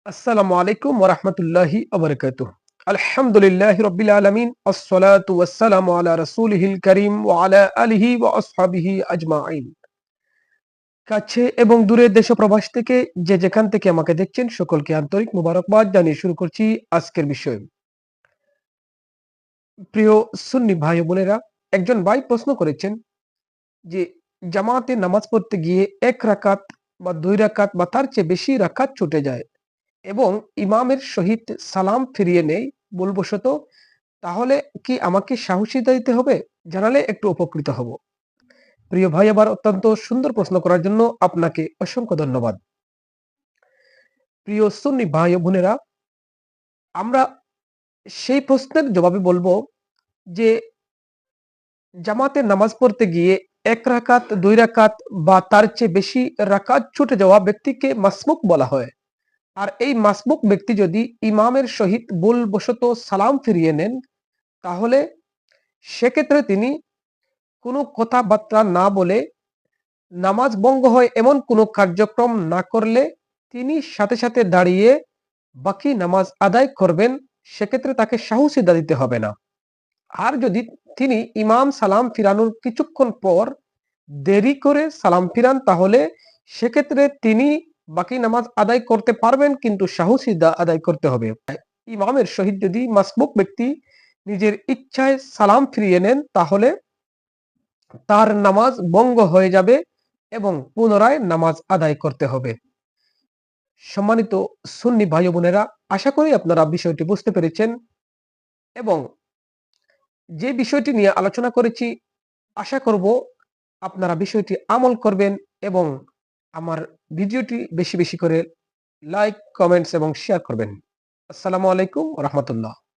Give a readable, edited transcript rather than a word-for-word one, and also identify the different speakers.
Speaker 1: আসসালামু আলাইকুম ওয়া রাহমাতুল্লাহি ওয়া বারাকাতুহু। আলহামদুলিল্লাহি রাব্বিল আলামিন ওয়াসসালাতু ওয়াসসালামু আলা রাসূলিহিল কারীম ওয়া আলা আলিহি ওয়া আসহাবিহি আজমাইন। কাছে এবং দূরে দেশ ও প্রবাস থেকে যে যেখান থেকে আমাকে দেখছেন সকলকে আন্তরিক মোবারকবাদ জানিয়ে শুরু করছি আজকের বিষয়। প্রিয় সুন্নি ভাই ও বোনেরা, একজন ভাই প্রশ্ন করেছেন যে জামাতে নামাজ পড়তে গিয়ে ১ রাকাত বা ২ রাকাত বা তার চেয়ে বেশি রাকাত ছুটে যায় এবং ইমামের সহিত সালাম ফিরিয়ে নেই ভুলবশত, তাহলে কি আমাকে সাহসিকতা দিতে হবে? জানালে একটু উপকৃত হব। প্রিয় ভাই, আবার অত্যন্ত সুন্দর প্রশ্ন করার জন্য আপনাকে অসংখ্য ধন্যবাদ। প্রিয় সুন্নি ভাই ও বোনেরা, আমরা সেই প্রশ্নের জবাবে বলবো যে জামাতে নামাজ পড়তে গিয়ে ১ রাকাত, ২ রাকাত বা তার চেয়ে বেশি রাকাত ছুটে যাওয়া ব্যক্তিকে মাসবুক বলা হয়। আর এই মাসবুক ব্যক্তি যদি ইমামের সহিত ভুলবশত সালাম ফিরিয়ে নেন, তাহলে সেক্ষেত্রে তিনি কোনো কথাবার্তা না বলে, নামাজ ভঙ্গ হয় এমন কোনো কার্যক্রম না করলে তিনি সাথে সাথে দাঁড়িয়ে বাকি নামাজ আদায় করবেন। সেক্ষেত্রে তাকে সাহসিদা দিতে হবে না। আর যদি তিনি ইমাম সালাম ফিরানোর কিছুক্ষণ পর দেরি করে সালাম ফিরান, তাহলে সেক্ষেত্রে তিনি বাকি নামাজ আদায় করতে পারবেন, কিন্তু সাহসিদা আদায় করতে হবে। ইমামের সহিত যদি মাসবুক ব্যক্তি নিজের ইচ্ছায় সালাম ফিরিয়ে নেন, তাহলে তার নামাজ ভঙ্গ হয়ে যাবে এবং পুনরায় নামাজ আদায় করতে হবে। সম্মানিত সুন্নি ভাই ও বোনেরা, আশা করি আপনারা বিষয়টি বুঝতে পেরেছেন এবং যে বিষয়টি নিয়ে আলোচনা করেছি, আশা করব আপনারা বিষয়টি আমল করবেন এবং আমার ভিডিওটি বেশি বেশি করে লাইক, কমেন্টস এবং শেয়ার করবেন। আসসালামু আলাইকুম ওয়া রাহমাতুল্লাহ।